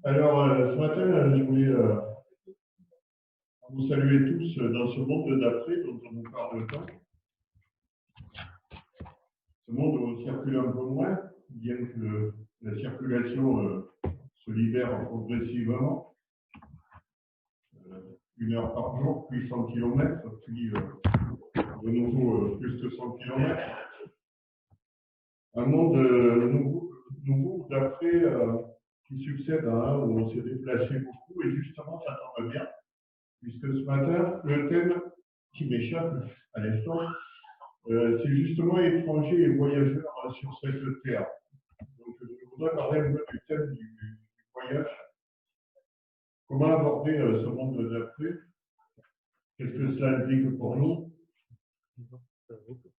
Alors, ce matin, je voulais vous saluer tous dans ce monde d'après dont on nous parle tant. Ce monde où on circule un peu moins, bien que la circulation se libère progressivement. 1 heure par jour, puis 100 km, puis de nouveau plus que 100 km. Un monde nouveau d'après qui succède à un où on s'est déplacé beaucoup, et justement, ça tombe bien, puisque ce matin, le thème qui m'échappe à l'instant, c'est justement étrangers et voyageurs sur cette terre. Donc, je voudrais parler un peu du thème du voyage. Comment aborder ce monde d'après? Qu'est-ce que cela implique pour nous,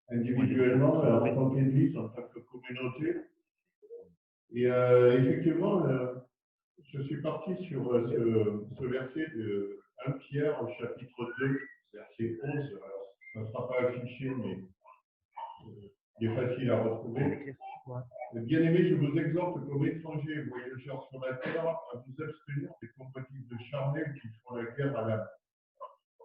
individuellement, en tant qu'Église, en tant que communauté? Et effectivement, je suis parti sur ce verset de 1 Pierre, chapitre 2, verset 11. Alors, ça ne sera pas affiché, mais il est facile à retrouver. Bien aimés, je vous exhorte comme étrangers et voyageurs sur la terre à vous abstenir des convoitises charnelles qui font la guerre à l'âme.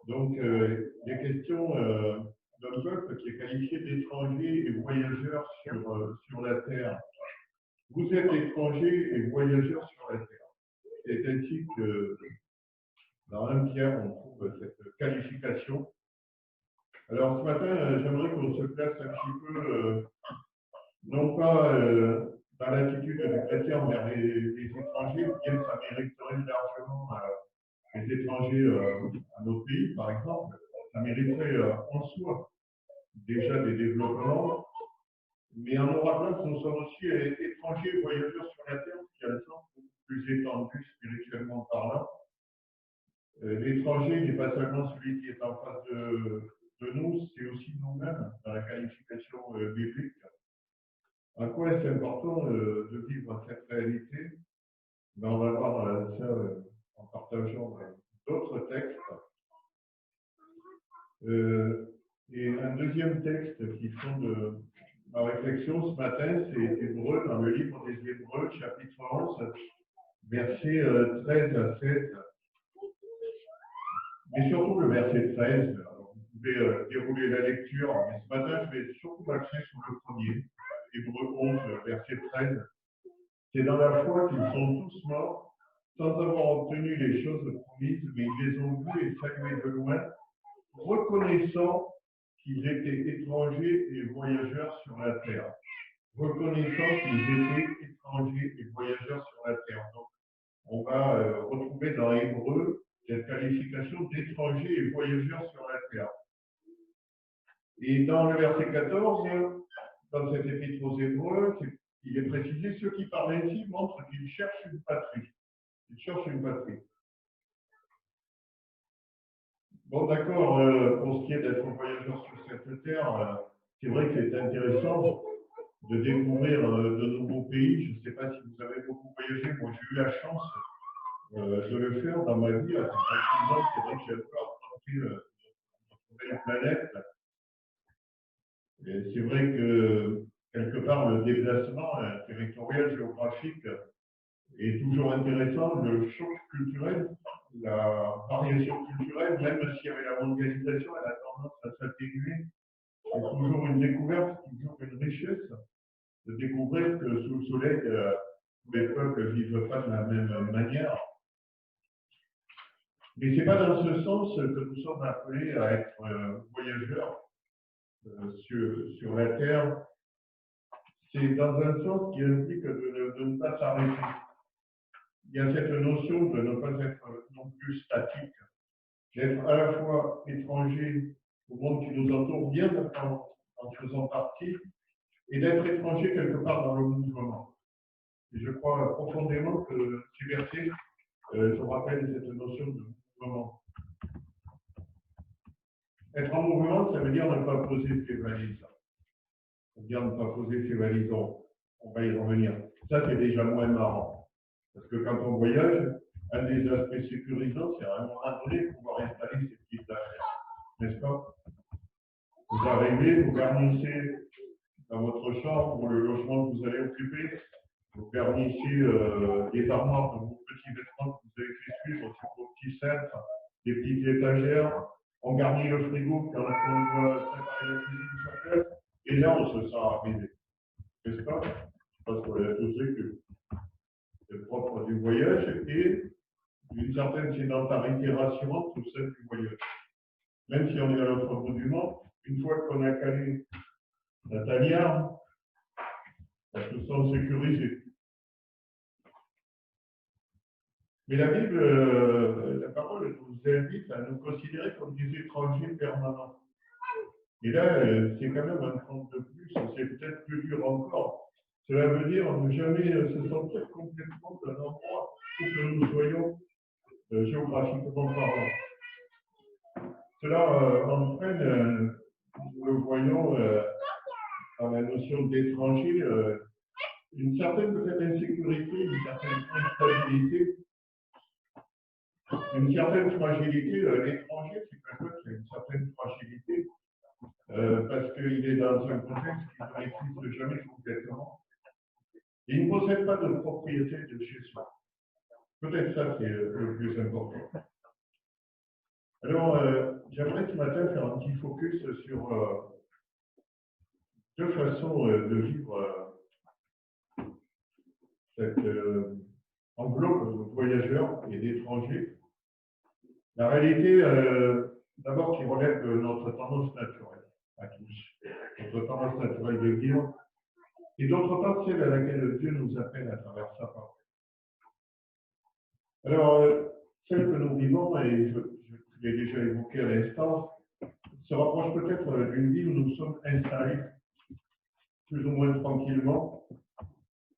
Donc, il est question d'un peuple qui est qualifié d'étrangers et voyageurs sur la terre. Vous êtes étrangers et voyageurs sur la terre. C'est ainsi que dans 1 Pierre, on trouve cette qualification. Alors, ce matin, j'aimerais qu'on se place un petit peu, non pas dans l'attitude du chrétien envers les étrangers, bien que ça mériterait largement les étrangers à notre pays, par exemple. Ça mériterait en soi déjà des développements, mais en nous rappelant que nous sommes aussi étrangers et voyageurs sur la terre, qui a le sens beaucoup plus étendu spirituellement parlant. L'étranger n'est pas seulement celui qui est en face de nous, c'est aussi nous-mêmes dans la qualification biblique. En quoi est-ce important de vivre cette réalité? Ben, on va voir ça en partageant d'autres textes. Et un deuxième texte qui fonde ma réflexion ce matin, c'est Hébreux, dans le livre des Hébreux, chapitre 11, versets 13 à 16. Mais surtout le verset 13. Alors, vous pouvez dérouler la lecture, mais ce matin, je vais surtout m'axer sur le premier. Hébreux 11, verset 13. C'est dans la foi qu'ils sont tous morts, sans avoir obtenu les choses promises, mais ils les ont vues et saluées de loin, reconnaissant qu'ils étaient étrangers et voyageurs sur la terre. Reconnaissant qu'ils étaient étrangers et voyageurs sur la terre. Donc, on va retrouver dans Hébreux cette qualification d'étrangers et voyageurs sur la terre. Et dans le verset 14, dans cet épître aux Hébreux, il est précisé, ceux qui parlent ainsi montrent qu'ils cherchent une patrie. Ils cherchent une patrie. Bon, d'accord, pour ce qui est d'être voyageur sur cette terre, c'est vrai que c'est intéressant de découvrir de nouveaux pays. Je ne sais pas si vous avez beaucoup voyagé. Moi, j'ai eu la chance de le faire dans ma vie. À 56 ans, c'est vrai que j'ai un peu rencontré une planète. Et c'est vrai que, quelque part, le déplacement territorial, géographique est toujours intéressant. Le choc culturel, la variation culturelle, même s'il y avait la mondialisation, elle a tendance à s'atténuer. C'est toujours une découverte, toujours une richesse de découvrir que sous le soleil, tous les peuples ne vivent pas de la même manière. Mais ce n'est pas dans ce sens que nous sommes appelés à être voyageurs sur la terre. C'est dans un sens qui implique de ne pas s'arrêter. Il y a cette notion de ne pas être non plus statique, d'être à la fois étranger au monde qui nous entoure, bien en faisant partie, et d'être étranger quelque part dans le mouvement. Et je crois profondément que ces versets nous rappellent cette notion de mouvement. Être en mouvement, ça veut dire ne pas poser ses valises. Ça veut dire ne pas poser ses valises. On va y revenir. Ça, c'est déjà moins marrant. Parce que quand on voyage, un des aspects sécurisants, c'est à un moment donné pouvoir installer ses petites affaires. N'est-ce pas? Vous arrivez, vous garnissez dans votre chambre ou le logement que vous allez occuper, vous garnissez les armoires de vos petits cintres, des petites étagères, on garnit le frigo quand on doit préparer la cuisine sur place, et là on se sent arrivé. N'est-ce pas? Parce qu'on a tous vu que c'est propre du voyage et une certaine sédentarité rassurante tout celle du voyage. Même si on est à l'autre bout du monde, une fois qu'on a calé la tanière, on se sent sécurisé. Mais la Bible, la parole nous invite à nous considérer comme des étrangers permanents. Et là, c'est quand même un compte de plus, c'est peut-être plus dur encore. Cela veut dire ne jamais se sentir complètement d'un endroit où que nous soyons géographiquement parlant. Cela entraîne, nous le voyons dans la notion d'étranger, une certaine peut-être insécurité, une certaine instabilité, une certaine fragilité. L'étranger, c'est quelqu'un qui a une certaine fragilité parce qu'il est dans un contexte qui ne maîtrise jamais complètement. Il ne possède pas de propriété de chez soi. Peut-être ça, c'est le plus important. Alors, j'aimerais ce matin faire un petit focus sur deux façons de vivre cette enveloppe de voyageurs et d'étrangers. La réalité, d'abord, qui relève de notre tendance naturelle à tous, notre tendance naturelle de vivre, et d'autre part, celle à laquelle Dieu nous appelle à travers sa parole. Alors, celle que nous vivons, et je l'ai déjà évoqué à l'instant, se rapproche peut-être d'une vie où nous sommes installés plus ou moins tranquillement,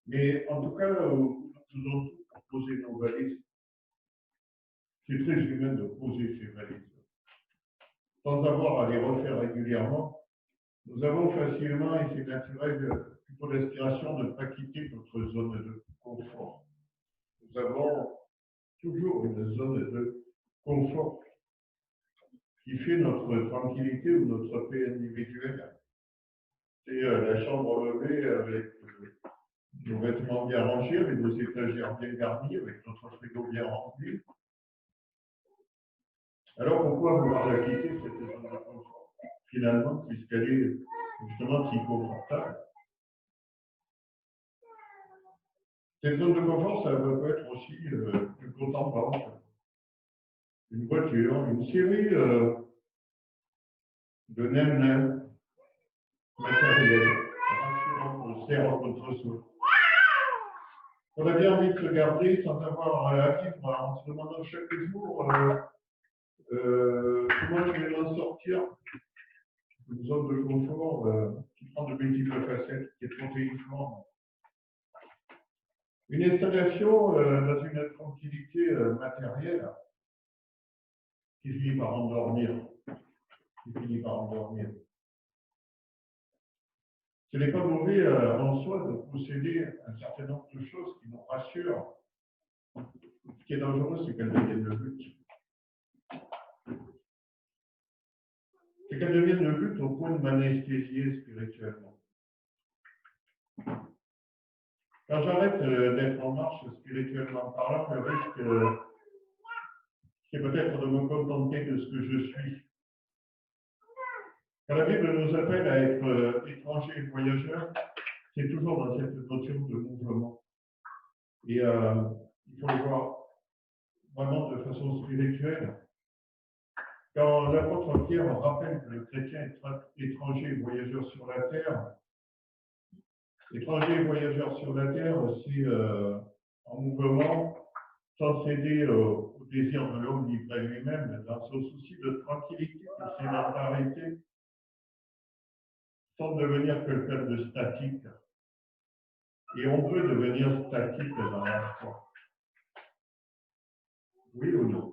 mais en tout cas, où nous devons poser nos valises. C'est très humain de poser ces valises. Sans avoir à les refaire régulièrement, nous avons facilement, et c'est naturel, plutôt l'aspiration de ne pas quitter notre zone de confort. Nous avons toujours une zone de confort qui fait notre tranquillité ou notre paix individuelle. C'est la chambre levée avec nos vêtements bien rangés, avec nos étagères bien garnies, avec notre frigo bien rempli. Alors pourquoi vouloir la quitter, cette zone de confort, finalement, puisqu'elle est justement si confortable? Cette zone de confort, ça peut être aussi une compte en banque, une voiture, une série de nem-nem matériels, rassurants, on sert en contre soi. On a bien envie de se garder sans avoir à vivre en se demandant chaque jour comment je vais m'en sortir. Une zone de confort qui prend de multiples facettes, qui est protéiforme. Une installation dans une tranquillité matérielle qui finit par endormir. Ce n'est pas mauvais en soi de posséder un certain nombre de choses qui nous rassurent. Ce qui est dangereux, c'est qu'elles deviennent le but. C'est qu'elles deviennent le but au point de m'anesthésier spirituellement. Quand j'arrête d'être en marche spirituellement parlant, le risque, c'est peut-être de me contenter de ce que je suis. Quand la Bible nous appelle à être étrangers et voyageurs, c'est toujours dans cette notion de mouvement. Et il faut le voir vraiment de façon spirituelle. Quand l'apôtre Pierre rappelle que le chrétien est étranger et voyageur sur la terre, étranger et voyageur sur la terre, c'est en mouvement, sans céder au désir de l'homme livré à lui-même, dans son souci de tranquillité, de sédentarité, sans devenir quelqu'un de statique. Et on peut devenir statique dans la foi. Oui ou non?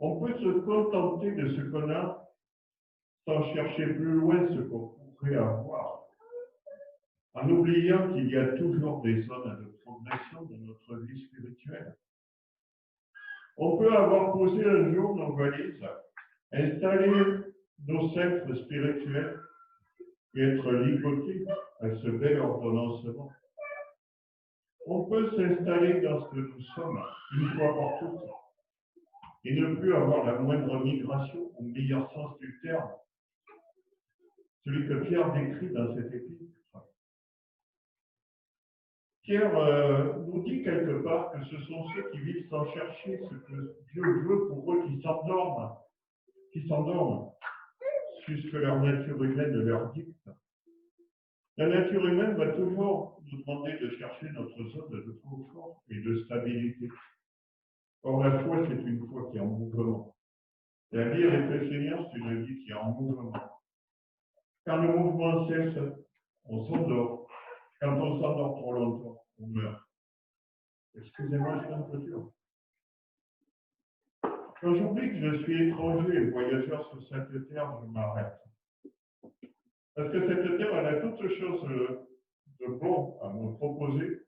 On peut se contenter de ce qu'on a sans chercher plus loin ce qu'on pourrait avoir, en oubliant qu'il y a toujours des zones de progression de notre vie spirituelle. On peut avoir posé un jour nos valises, installer nos centres spirituels et être ligotés à ce bel ordonnancement. On peut s'installer dans ce que nous sommes, une fois pour toutes, et ne plus avoir la moindre migration, au meilleur sens du terme, celui que Pierre décrit dans cet épître. Pierre nous dit quelque part que ce sont ceux qui vivent sans chercher ce que Dieu veut pour eux, qui s'endorment, sur ce que leur nature humaine leur dicte. La nature humaine va toujours nous demander de chercher notre zone de confort et de stabilité. Or, la foi, c'est une foi qui est en mouvement. La vie avec le Seigneur, c'est une vie qui est en mouvement. Quand le mouvement cesse, on s'endort. Quand on s'endort trop longtemps, on meurt. Excusez-moi, c'est un peu dur. Quand j'oublie que je suis étranger et voyageur sur cette terre, je m'arrête. Parce que cette terre, elle a toutes choses de bon à me proposer,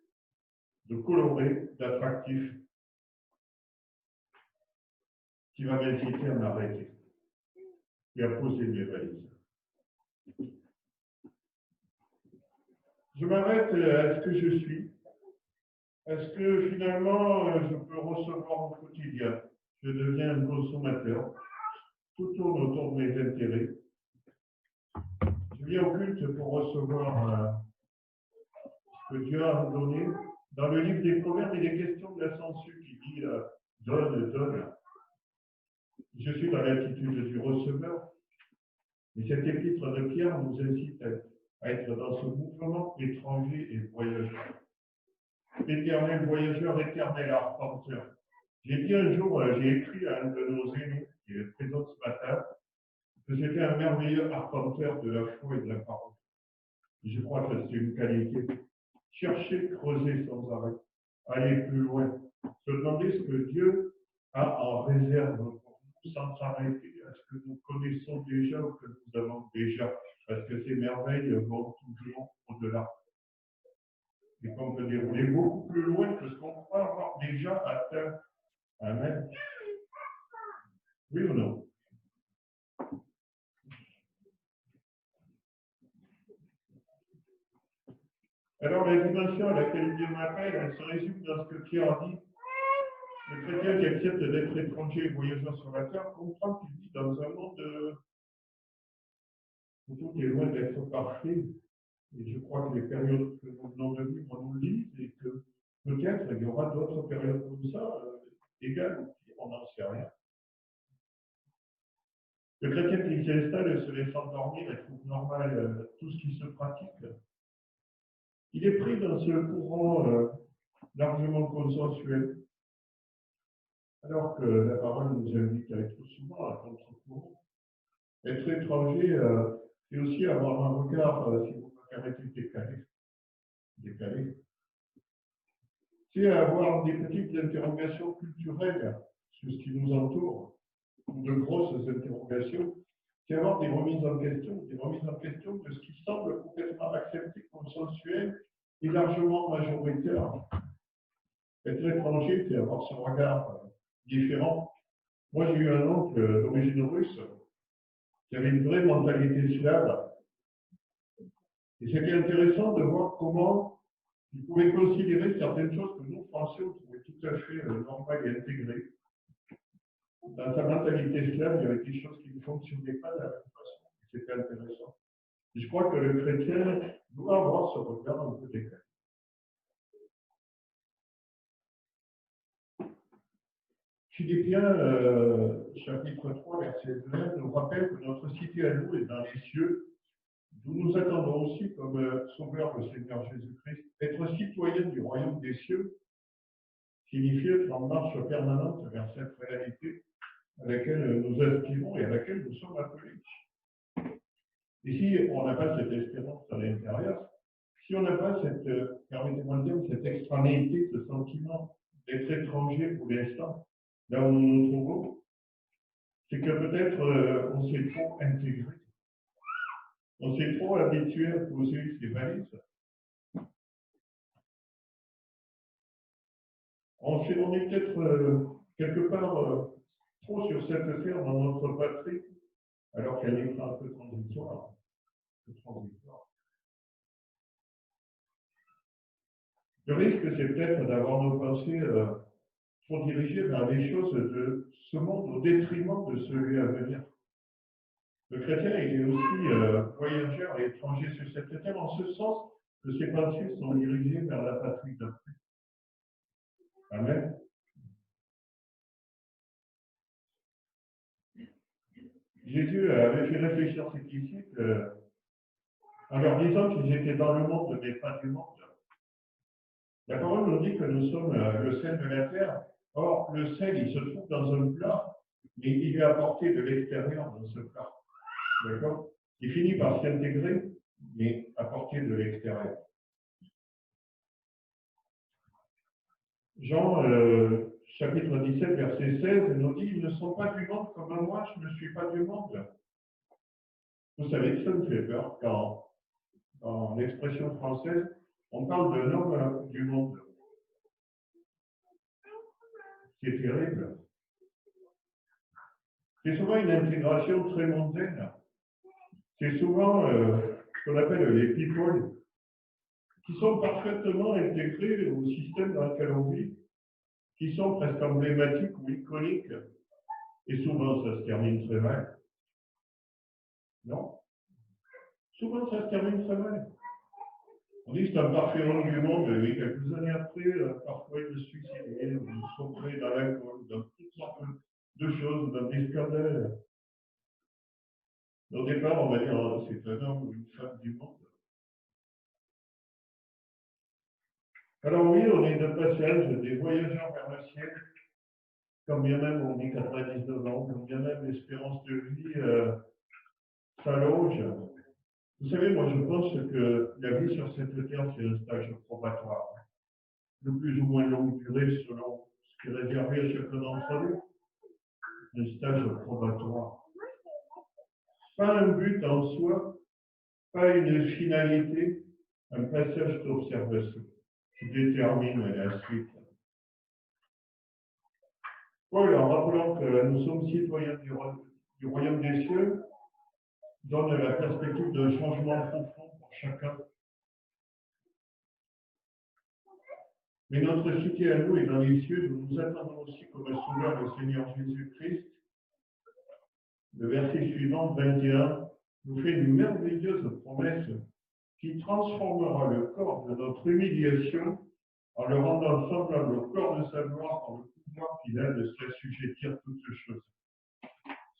de coloré, d'attractif, qui va m'inciter à m'arrêter et à poser mes valises. Je m'arrête à ce que je suis. Est-ce que finalement, je peux recevoir au quotidien? Je deviens un consommateur. Tout tourne autour de mes intérêts. Je viens au culte pour recevoir ce que Dieu a donné. Dans le livre des Proverbes, il est question de la sangsue qui dit donne, donne. Je suis dans l'attitude du receveur. Et cet épître de Pierre nous incite à être dans ce mouvement étranger et voyageur. Éternel voyageur, éternel arpenteur. J'ai dit un jour, j'ai écrit à un de nos aînés qui est présent ce matin, que j'étais un merveilleux arpenteur de la foi et de la parole. Et je crois que c'est une qualité. Chercher, creuser sans arrêt, aller plus loin, se demander ce que Dieu a en réserve pour nous sans s'arrêter à ce que nous connaissons déjà ou que nous avons déjà, parce que ces merveilles vont toujours au-delà. Et qu'on peut dérouler beaucoup plus loin que ce qu'on croit avoir déjà atteint. Amen. Oui ou non? Alors, la dimension à laquelle Dieu m'appelle, elle se résume dans ce que Pierre dit. Le chrétien qui accepte d'être étranger et voyageur sur la terre comprend qu'il vit dans un monde où tout est loin d'être parfait. Et je crois que les périodes que nous venons de vivre nous le disent et que peut-être il y aura d'autres périodes comme ça, égales, on n'en sait rien. Le chrétien qui s'installe se laisse endormir et trouve normal tout ce qui se pratique. Il est pris dans ce courant largement consensuel, alors que la parole nous invite à être souvent à contre-courant. Être étranger, c'est aussi avoir un regard, si vous me permettez, décalé. C'est avoir des petites interrogations culturelles sur ce qui nous entoure, ou de grosses interrogations, c'est avoir des remises en question de ce qui semble complètement accepté, consensuel et largement majoritaire. Être étranger, c'est avoir ce regard différent. Moi, j'ai eu un oncle d'origine russe qui avait une vraie mentalité slave. Et c'était intéressant de voir comment il pouvait considérer certaines choses que nous, Français, on trouvait tout à fait normales et intégrées. Dans sa mentalité slave, il y avait des choses qui ne fonctionnaient pas de la même façon. C'était intéressant. Et je crois que le chrétien doit avoir ce regard un peu décalé. Philippiens, chapitre 3, verset 20, nous rappelle que notre cité à nous est dans les cieux, d'où nous attendons aussi comme sauveur le Seigneur Jésus-Christ. Être citoyen du royaume des cieux signifie être en marche permanente vers cette réalité à laquelle nous aspirons et à laquelle nous sommes appelés. Et si on n'a pas cette espérance à l'intérieur, si on n'a pas cette, permettez-moi de dire, cette extranéité, ce sentiment d'être étranger pour l'instant, là où nous nous trouvons, c'est que peut-être on s'est trop intégré. On s'est trop habitué à poser ses valises. On est peut-être quelque part trop sur cette terre dans notre patrie, alors qu'elle est un peu transitoire. Le risque, c'est peut-être d'avoir nos pensées trop dirigées vers les choses de ce monde au détriment de celui à venir. Le chrétien, il est aussi voyageur et étranger sur cette terre, en ce sens que ses pensées sont dirigées vers la patrie d'après. Amen. Jésus avait fait réfléchir ses disciples en leur disant qu'ils étaient dans le monde, mais pas du monde. La parole nous dit que nous sommes le sel de la terre. Or, le sel, il se trouve dans un plat, mais il est apporté de l'extérieur dans ce plat. D'accord? Il finit par s'intégrer, mais apporté de l'extérieur. Jean, chapitre 17, verset 16, nous dit « Ils ne sont pas du monde comme moi, je ne suis pas du monde. » Vous savez que ça me fait peur quand, dans l'expression française, on parle d'un homme du monde. C'est terrible. C'est souvent une intégration très mondaine. C'est souvent ce qu'on appelle les people, qui sont parfaitement intégrés au système dans lequel on vit, qui sont presque emblématiques ou iconiques. Et souvent, ça se termine très mal. Non? Souvent, ça se termine très mal. On dit que c'est un parfait homme du monde, et quelques années après, parfois il se suicide, ils sont pris dans l'alcool, dans toutes sortes de choses, dans des scandales. Au départ, on va dire, oh, c'est un homme ou une femme du monde. Alors oui, on est de passage des voyageurs vers le ciel, quand bien même on dit 99 ans, quand bien même l'espérance de vie s'allonge. Vous savez, moi je pense que la vie sur cette terre, c'est un stage probatoire, de plus ou moins longue durée selon ce qui est réservé à chacun d'entre nous, un stage probatoire. Pas un but en soi, pas une finalité, un passage d'observation qui détermine la suite. Paul, en rappelant que nous sommes citoyens du royaume des cieux, donne la perspective d'un changement profond pour chacun. Mais notre cité à nous est dans les cieux, nous nous attendons aussi comme un sauveur le Seigneur Jésus-Christ. Le verset suivant, 21, nous fait une merveilleuse promesse qui transformera le corps de notre humiliation en le rendant semblable au corps de sa gloire par le pouvoir qu'il a de s'assujettir toutes choses.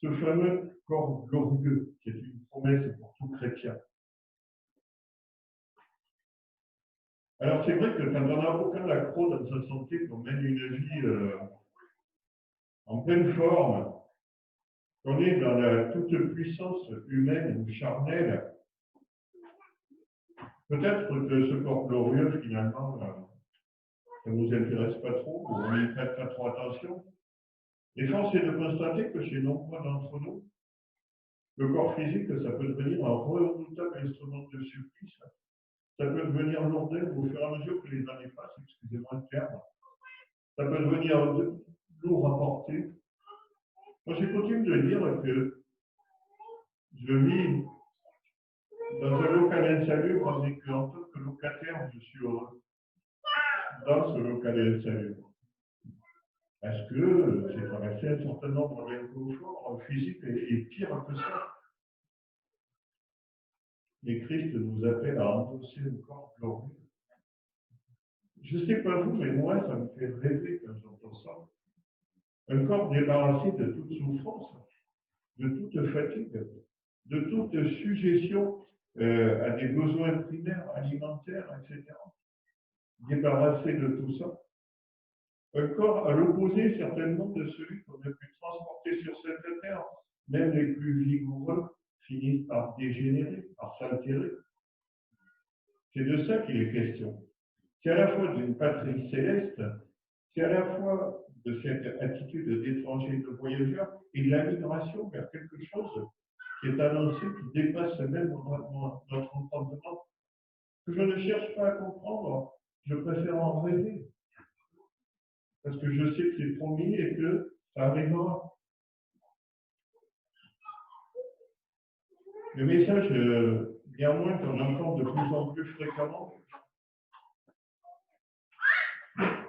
Ce fameux corps glorieux, qui est une promesse pour tout chrétien. Alors c'est vrai que quand on n'a aucun accroc dans sa santé, qu'on mène une vie en pleine forme, qu'on est dans la toute-puissance humaine ou charnelle, peut-être que ce corps glorieux, finalement, ça ne nous intéresse pas trop, ou on n'y prête pas trop attention. Et force est de constater que chez nombreux d'entre nous, le corps physique, ça peut devenir un redoutable instrument de supplice. Ça peut devenir lourdeur au fur et à mesure que les années passent, excusez-moi le terme. Ça peut devenir lourd à porter. Moi, j'ai coutume de dire que je vis dans un local insalubre, mais qu'en tant que locataire, je suis heureux dans ce local insalubre. Parce que j'ai traversé un certain nombre d'inconforts physiques et pire que ça. Et Christ nous appelle à endosser un corps glorieux. Je ne sais pas vous, mais moi, ça me fait rêver quand j'entends ça. Un corps débarrassé de toute souffrance, de toute fatigue, de toute sujétion à des besoins primaires, alimentaires, etc. Débarrassé de tout ça. Un corps à l'opposé certainement de celui qu'on a pu transporter sur cette terre. Même les plus vigoureux finissent par dégénérer, par s'altérer. C'est de ça qu'il est question. C'est à la fois d'une patrie céleste, c'est à la fois de cette attitude d'étranger, de voyageur, et de la migration vers quelque chose qui est annoncé, qui dépasse même notre entendement, que je ne cherche pas à comprendre, je préfère en rêver. Parce que je sais que c'est promis et que ça arrivera. Le message, néanmoins, qu'on entend de plus en plus fréquemment,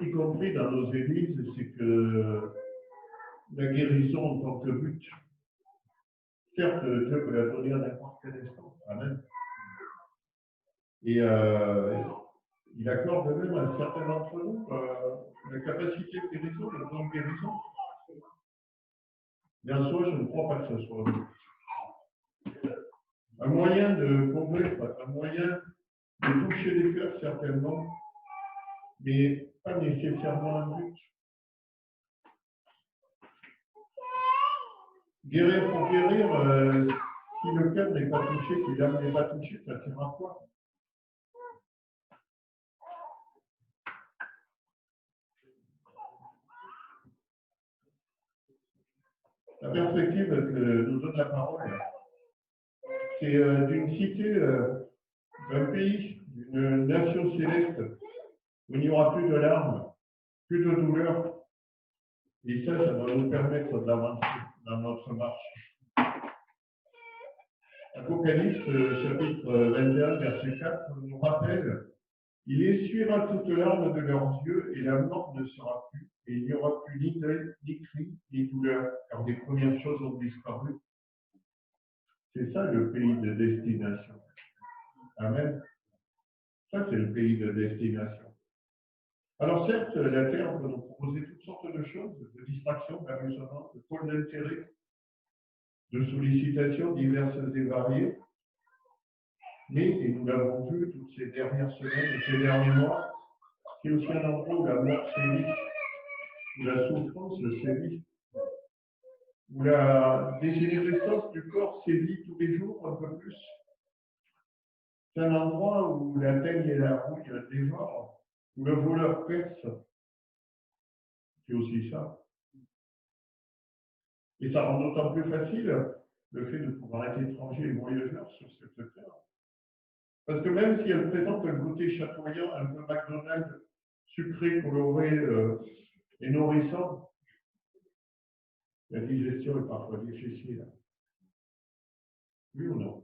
y compris dans nos églises, c'est que la guérison en tant que but, certes, Dieu peut la donner à n'importe quel instant. Amen. Et il accorde même à certains d'entre nous la capacité de guérison, le don de guérison. Mais en soi, je ne crois pas que ce soit un moyen de convaincre, un moyen de toucher les cœurs certainement, mais pas nécessairement un but. Guérir pour guérir, si le cœur n'est pas touché, si l'âme n'est pas touchée, ça sert à quoi? La perspective que nous donne la parole, c'est d'une cité, d'un pays, d'une nation céleste, où il n'y aura plus de larmes, plus de douleur. Et ça va nous permettre d'avancer dans notre marche. Apocalypse, chapitre 21, verset 4, nous rappelle: il essuiera toutes larmes de leurs yeux, et la mort ne sera plus, et il n'y aura plus ni deuil, ni cri, ni douleur, car les premières choses ont disparu. C'est ça le pays de destination. Amen. Ça, c'est le pays de destination. Alors certes, la Terre peut nous proposer toutes sortes de choses, de distractions, d'amusement, de pôles d'intérêt, de sollicitations diverses et variées. Mais, et nous l'avons vu toutes ces dernières semaines et ces derniers mois, c'est aussi un endroit où la mort sévit, où la souffrance sévit, où la dégénérescence du corps sévit tous les jours un peu plus. C'est un endroit où la teigne et la rouille dévorent, où le voleur perce. C'est aussi ça. Et ça rend d'autant plus facile le fait de pouvoir être étranger et voyageur sur cette terre. Parce que même si elle présente un côté chatoyant, un peu McDonald's, sucré, coloré et nourrissant, la digestion est parfois difficile. Oui ou non?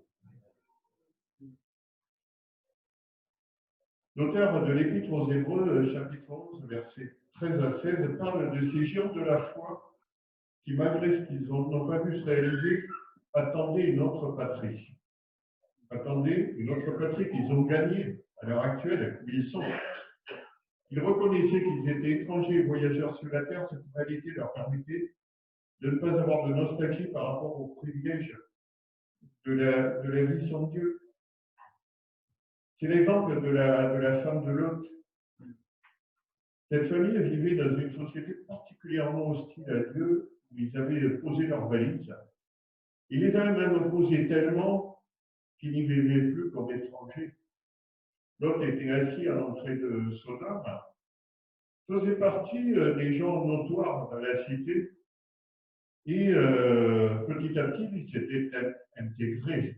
L'auteur de l'Épître aux Hébreux, chapitre 11, versets 13 à 16, parle de ces géants de la foi qui, malgré ce qu'ils n'ont pas pu se réaliser, attendaient une autre patrie. Attendaient une autre patrie qu'ils ont gagnée à l'heure actuelle, où ils sont. Ils reconnaissaient qu'ils étaient étrangers et voyageurs sur la terre. Cette réalité leur permettait de ne pas avoir de nostalgie par rapport aux privilèges de la vie sans Dieu. C'est l'exemple de la femme de Lot. Cette famille vivait dans une société particulièrement hostile à Dieu, où ils avaient posé leurs valises. Ils les avaient même posées tellement qu'ils n'y vivaient plus comme étrangers. Lot était assis à l'entrée de Sodome, faisait partie des gens notoires dans la cité, et petit à petit, il s'était intégré.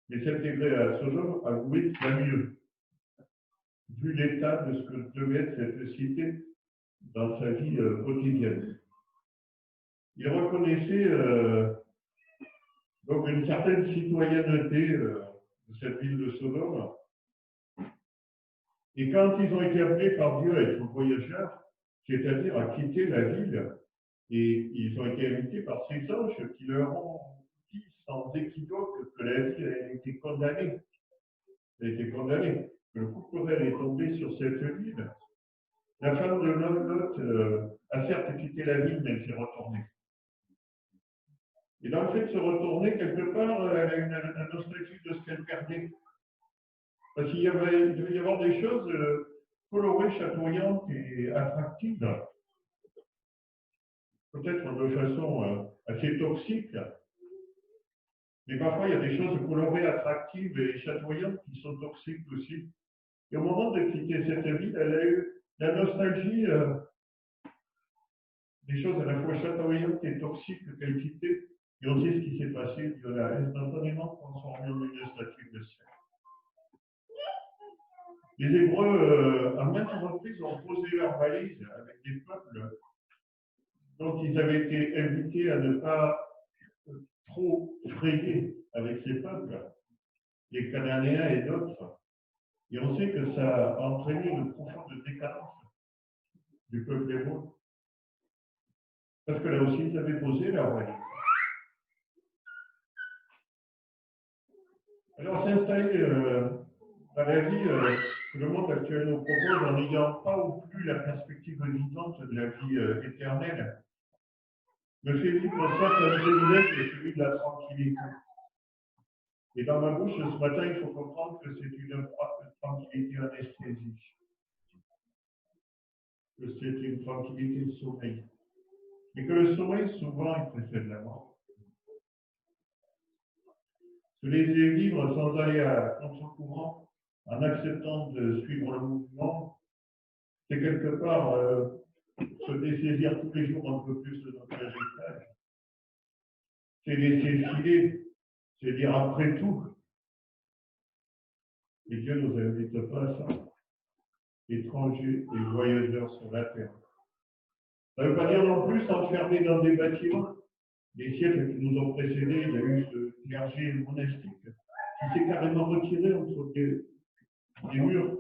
Mais s'intégrer à Sodome avouait bien mieux, vu l'état de ce que devait être cette cité dans sa vie quotidienne. Il reconnaissait donc une certaine citoyenneté de cette ville de Sodome. Et quand ils ont été appelés par Dieu à être voyageurs, c'est-à-dire à quitter la ville, et ils ont été invités par ces anges qui leur ont dit sans équivoque que la ville a été condamnée. Elle a été condamnée. Le coup de colère est tombé sur cette ville. La femme de Lot a certes quitté la ville, mais elle s'est retournée. Et dans le fait de se retourner, quelque part, elle a une nostalgie de ce qu'elle perdait. Parce qu'il devait y avoir des choses colorées, chatoyantes et attractives. Peut-être de façon assez toxique. Mais parfois, il y a des choses colorées, attractives et chatoyantes qui sont toxiques aussi. Et au moment de quitter cette ville, elle a eu la nostalgie des choses à la fois chatoyantes et toxiques qu'elle quittait. Et on sait ce qui s'est passé. Elle a instantanément transformé en une statue de ciel. Les Hébreux, à maintes reprises, ont posé leurs valises avec des peuples dont ils avaient été invités à ne pas trop frayer avec ces peuples, les Cananéens et d'autres. Et on sait que ça a entraîné une profonde décadence du peuple hébreu. Parce que là aussi, ils avaient posé leur valise. Alors, s'installer dans la vie que le monde actuel nous propose en n'ayant pas ou plus la perspective évidente de la vie éternelle, me fait vivre certes un privilège et celui de la tranquillité. Et dans ma bouche, ce matin, il faut comprendre que c'est une tranquillité anesthésique, que c'est une tranquillité de sommeil. Et que le sommeil, souvent, il précède la mort. Se laisser vivre sans aller à contre-courant, en acceptant de suivre le mouvement, c'est quelque part se dessaisir tous les jours un peu plus de notre héritage. C'est laisser filer, c'est dire après tout. Et Dieu ne nous invite pas à ça. Étrangers et voyageurs sur la terre. Ça ne veut pas dire non plus s'enfermer dans des bâtiments. Les siècles qui nous ont précédés, il y a eu ce clergé monastique qui s'est carrément retiré entre des murs.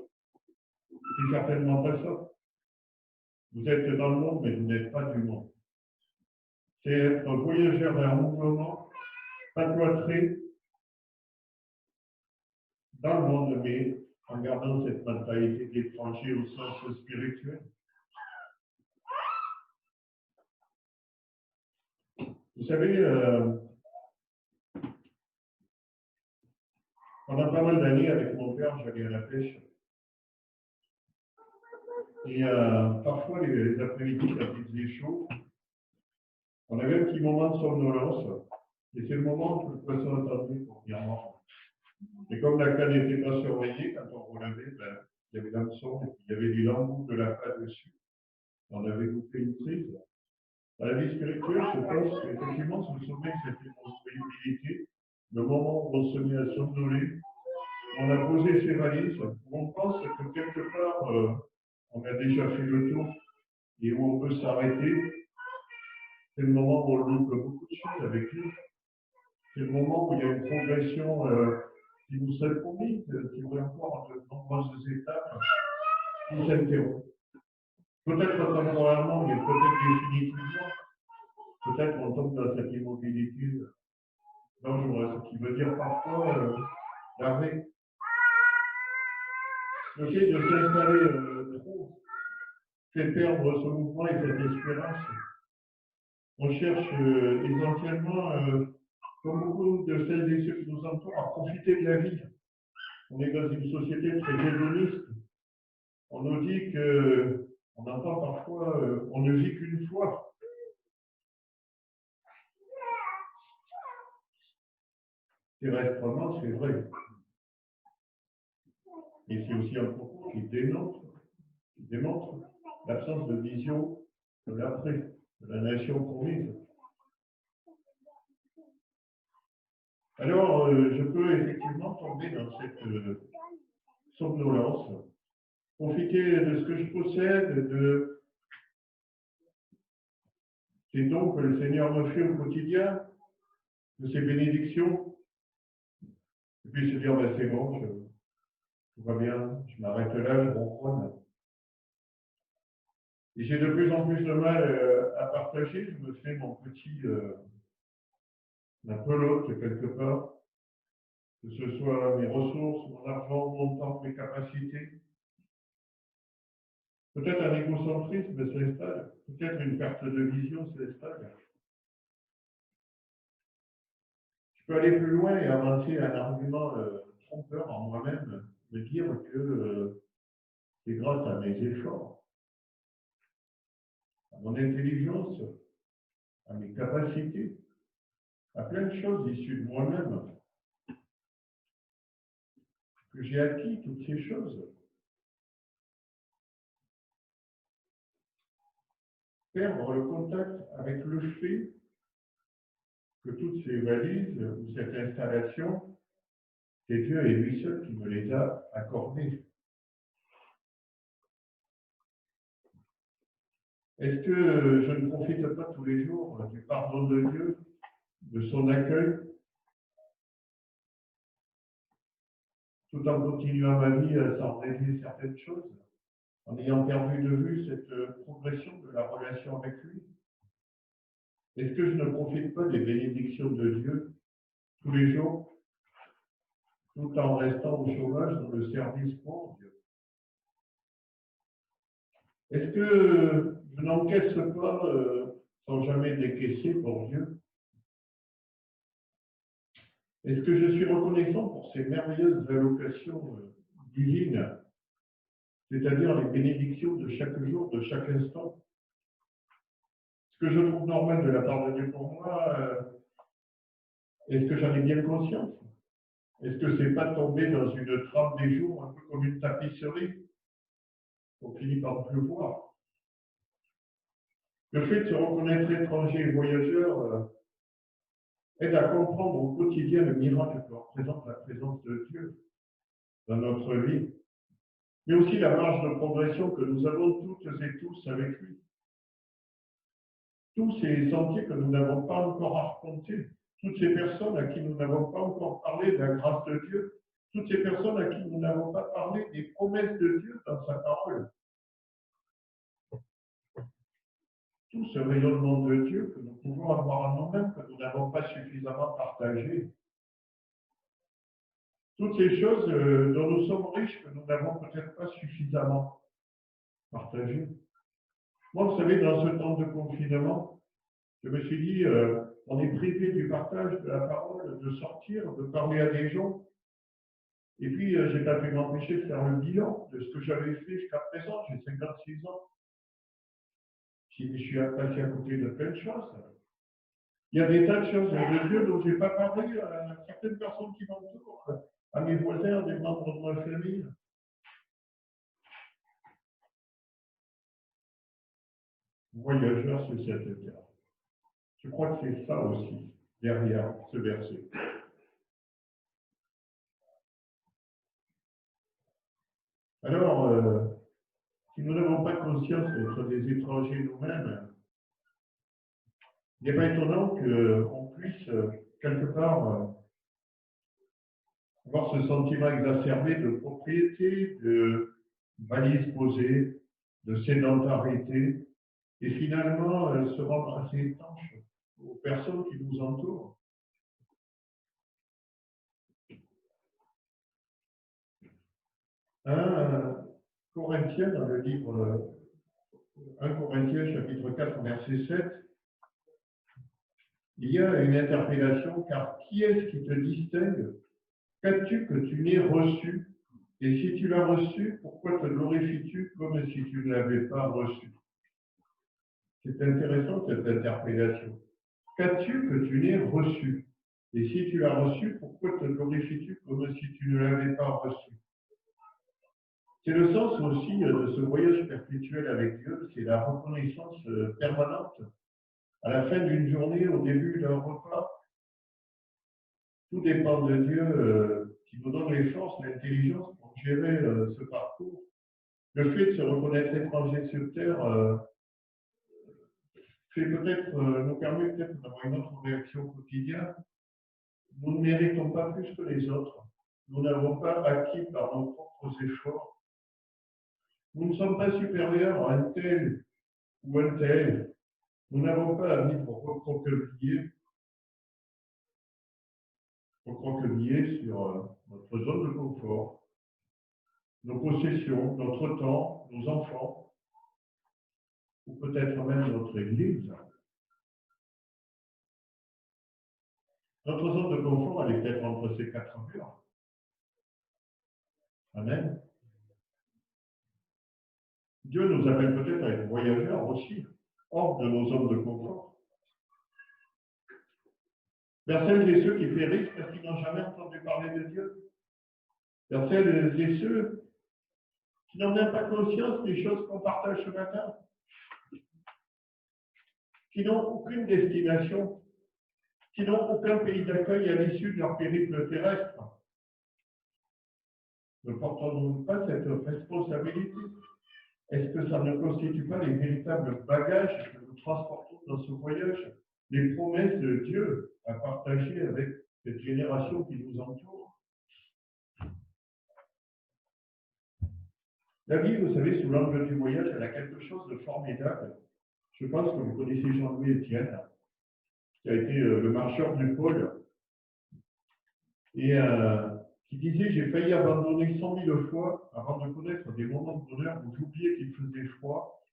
C'est certainement pas ça. Vous êtes dans le monde, mais vous n'êtes pas du monde. C'est être voyageur vers un mouvement, pas cloîtré dans le monde, mais en gardant cette mentalité d'étranger au sens spirituel. Vous savez, pendant pas mal d'années, avec mon père, j'allais à la pêche. Et parfois, les après-midi, quand il faisait chaud, on avait un petit moment de somnolence. Et c'est le moment où le poisson attendait pour venir mordre. Et comme la canne n'était pas surveillée, quand on relevait, ben, il y avait l'hameçon et puis il y avait des lambeaux de la pâte dessus. On avait coupé une prise. Dans la vie spirituelle, je pense qu'effectivement, ce sommeil, c'est une possibilité. Le moment où on se met à somnoler, on a posé ses valises, où on pense que quelque part, on a déjà fait le tour et où on peut s'arrêter. C'est le moment où on loupe beaucoup de choses avec lui. C'est le moment où il y a une progression qui vous serait promise, qui aurait encore de nombreuses étapes, qui s'interrompent. Peut-être temporairement, mais peut-être définitivement. Peut-être on tombe dans cette immobilité dangereuse, ce qui veut dire parfois l'arrêt. Le fait de s'installer trop fait perdre ce mouvement et cette espérance. On cherche essentiellement, comme beaucoup de celles et ceux qui nous entourent, à profiter de la vie. On est dans une société très hédoniste. On nous dit que, on entend parfois, on ne vit qu'une fois. Terrestrement, c'est vrai. Et c'est aussi un propos qui démontre l'absence de vision de l'après, de la nation promise. Alors, je peux effectivement tomber dans cette somnolence, profiter de ce que je possède, de ces dons que le Seigneur me fait au quotidien, de ses bénédictions, et puis se dire, ben, c'est bon, tout va bien, je m'arrête là, je ronronne. Et j'ai de plus en plus de mal à partager, je me fais mon petit ma pelote quelque part, que ce soit mes ressources, mon argent, mon temps, mes capacités. Peut-être un égocentrisme s'installe, peut-être une perte de vision s'installe. Je peux aller plus loin et avancer un argument trompeur en moi-même, me dire que c'est grâce à mes efforts, à mon intelligence, à mes capacités, à plein de choses issues de moi-même, que j'ai acquis toutes ces choses. Perdre le contact avec le fait que toutes ces valises ou cette installation, c'est Dieu et lui seul qui me les a accordées. Est-ce que je ne profite pas tous les jours du pardon de Dieu, de son accueil, tout en continuant ma vie sans rêver certaines choses? en ayant perdu de vue cette progression de la relation avec lui? Est-ce que je ne profite pas des bénédictions de Dieu tous les jours, tout en restant au chômage dans le service pour Dieu? Est-ce que je n'encaisse pas sans jamais décaisser pour Dieu? Est-ce que je suis reconnaissant pour ces merveilleuses allocations divines, c'est-à-dire les bénédictions de chaque jour, de chaque instant? Ce que je trouve normal de la part de Dieu pour moi, est-ce que j'en ai bien conscience? Est-ce que c'est pas tomber dans une trame des jours, un peu comme une tapisserie? On finit par ne plus le voir. Le fait de se reconnaître étranger et voyageur aide à comprendre au quotidien le miracle que représente la présence de Dieu dans notre vie, mais aussi la marge de progression que nous avons toutes et tous avec lui. Tous ces sentiers que nous n'avons pas encore arpentés, toutes ces personnes à qui nous n'avons pas encore parlé de la grâce de Dieu, toutes ces personnes à qui nous n'avons pas parlé des promesses de Dieu dans sa parole. Tout ce rayonnement de Dieu que nous pouvons avoir en nous-mêmes, que nous n'avons pas suffisamment partagé. Toutes ces choses dont nous sommes riches, que nous n'avons peut-être pas suffisamment partagées. Moi, vous savez, dans ce temps de confinement, je me suis dit, on est privé du partage de la parole, de sortir, de parler à des gens. Et puis, j'ai pas pu m'empêcher de faire le bilan de ce que j'avais fait jusqu'à présent. J'ai 56 ans. Je suis passé à côté de plein de choses. Il y a des tas de choses de Dieu dont je n'ai pas parlé à certaines personnes qui m'entourent, à mes voisins, des membres de ma famille. Voyageur sur cette terre. Je crois que c'est ça aussi, derrière ce verset. Alors, si nous n'avons pas conscience d'être des étrangers nous-mêmes, il n'est pas étonnant qu'on puisse, quelque part, avoir ce sentiment exacerbé de propriété, de valise posée, de sédentarité, et finalement se rendre assez étanche aux personnes qui nous entourent. Un Corinthien, dans le livre 1 Corinthiens, chapitre 4, verset 7, il y a une interpellation, car qui est-ce qui te distingue? Qu'as-tu que tu n'aies reçu? Et si tu l'as reçu, pourquoi te glorifies-tu comme si tu ne l'avais pas reçu? C'est intéressant cette interpellation. Qu'as-tu que tu n'aies reçu? Et si tu l'as reçu, pourquoi te glorifies-tu comme si tu ne l'avais pas reçu? C'est le sens aussi de ce voyage perpétuel avec Dieu, c'est la reconnaissance permanente à la fin d'une journée, au début d'un repas. Tout dépend de Dieu qui nous donne les forces, l'intelligence pour gérer ce parcours. Le fait de se reconnaître étranger sur terre nous permet peut-être d'avoir une autre réaction quotidienne. Nous ne méritons pas plus que les autres. Nous n'avons pas acquis par nos propres efforts. Nous ne sommes pas supérieurs à un tel ou un tel. Nous n'avons pas à vivre recroquevillés sur notre zone de confort, nos possessions, notre temps, nos enfants, ou peut-être même notre Église. Notre zone de confort, elle est peut-être entre ces quatre murs. Amen. Dieu nous appelle peut-être à être voyageurs aussi, hors de nos zones de confort. Vers celles et ceux qui périssent parce qu'ils n'ont jamais entendu parler de Dieu. Vers celles et ceux qui n'ont même pas conscience des choses qu'on partage ce matin, qui n'ont aucune destination, qui n'ont aucun pays d'accueil à l'issue de leur périple terrestre. Ne portons-nous pas cette responsabilité? Est-ce que ça ne constitue pas les véritables bagages que nous transportons dans ce voyage, les promesses de Dieu à partager avec cette génération qui nous entoure? La vie, vous savez, sous l'angle du voyage, elle a quelque chose de formidable. Je pense que vous connaissez Jean-Louis Etienne, qui a été le marcheur du pôle, et qui disait: j'ai failli abandonner 100 000 fois avant de connaître des moments de bonheur où j'oubliais qu'il faisait froid.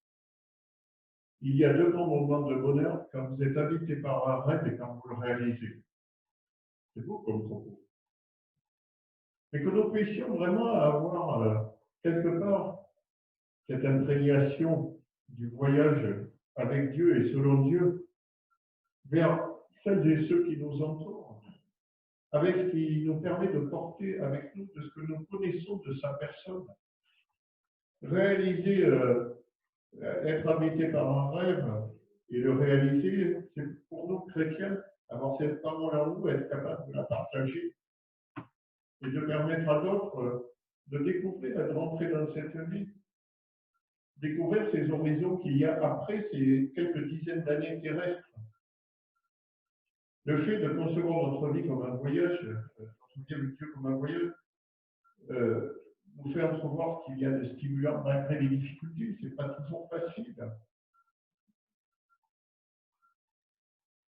Il y a deux grands moments de bonheur quand vous êtes habité par un rêve et quand vous le réalisez. C'est beau comme propos. Mais que nous puissions vraiment avoir quelque part cette imprégnation du voyage avec Dieu et selon Dieu vers celles et ceux qui nous entourent, avec ce qui nous permet de porter avec nous de ce que nous connaissons de sa personne. Réaliser, être habité par un rêve et le réaliser, c'est pour nous chrétiens, avoir cette parole en nous, être capable de la partager et de permettre à d'autres de découvrir et de rentrer dans cette vie, découvrir ces horizons qu'il y a après ces quelques dizaines d'années terrestres. Le fait de concevoir notre vie comme un voyage, notre vie avec Dieu comme un voyage, nous fait entrevoir qu'il y a des stimulants malgré les difficultés. Ce n'est pas toujours facile.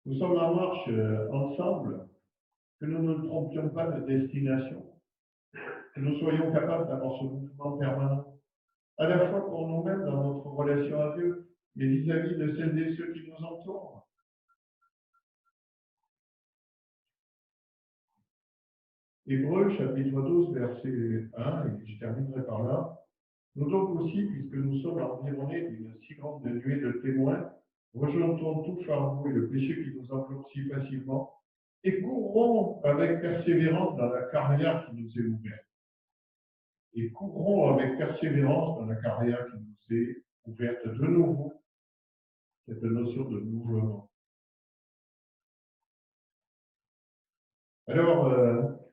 Nous sommes en marche ensemble, que nous ne trompions pas de destination, que nous soyons capables d'avoir ce mouvement permanent, à la fois pour nous-mêmes dans notre relation à Dieu, mais vis-à-vis de celles et ceux qui nous entourent. Hébreux, chapitre 12, verset 1, et je terminerai par là. Nous donc aussi, puisque nous sommes environnés d'une si grande nuée de témoins, rejetons tout fardeau et le péché qui nous enveloppe si facilement, et courons avec persévérance dans la carrière qui nous est ouverte. Et courons avec persévérance dans la carrière qui nous est ouverte de nouveau, cette notion de mouvement. Alors,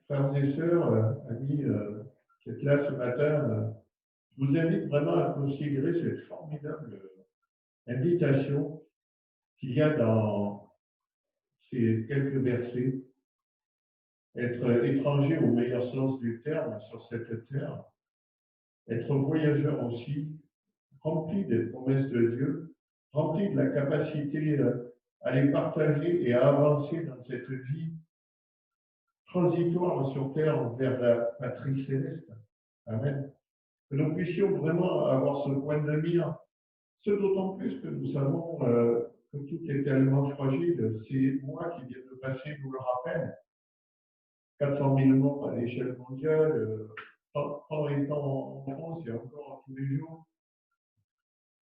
frères et sœurs, amis qui êtes là ce matin, je vous invite vraiment à considérer cette formidable invitation qu'il y a dans ces quelques versets. Être étranger au meilleur sens du terme sur cette terre, être voyageur aussi, rempli des promesses de Dieu, rempli de la capacité à les partager et à avancer dans cette vie transitoire sur terre vers la patrie céleste. Amen. Que nous puissions vraiment avoir ce point de mire, ce d'autant plus que nous savons que tout est tellement fragile. Ces mois qui viennent de passer nous le rappellent. 400 000 morts à l'échelle mondiale, tant étant en France et encore tous les jours.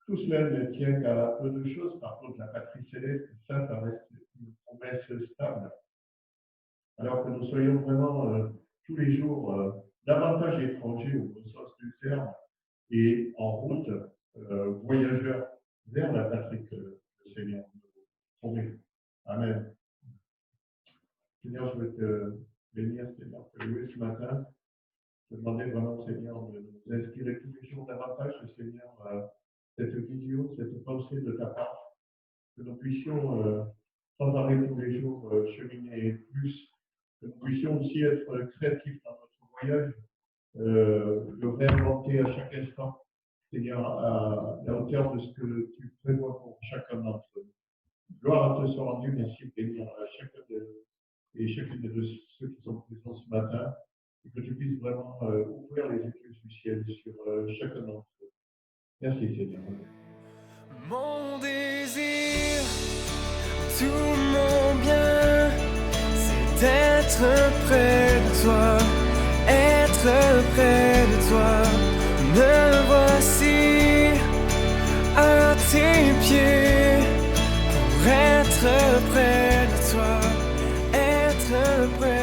Tout cela ne tient qu'à peu de choses. Par contre, la patrie céleste, ça reste une promesse stable. Alors que nous soyons vraiment tous les jours davantage étrangers au bon sens du terme et en route, voyageurs vers la patrie que le Seigneur nous promet. Amen. Seigneur, je veux te bénir, Seigneur, te louer ce matin. Je demandais vraiment au Seigneur de nous inspirer tous les jours davantage, Seigneur, cette vision, cette pensée de ta part, que nous puissions sans arrêt tous les jours cheminer plus, que nous puissions aussi être créatifs dans notre voyage, le réinventer à chaque instant, Seigneur, à la hauteur de ce que tu prévois pour chacun d'entre eux. Gloire à te soit rendue, merci, bénir à chacun et chacune de ceux qui sont présents ce matin, et que tu puisses vraiment ouvrir les écluses du ciel sur chacun d'entre eux. Merci Seigneur. Mon désir, tout mon bien, c'est d'être près de toi, être près de toi. Me voici à tes pieds pour être près de toi, être près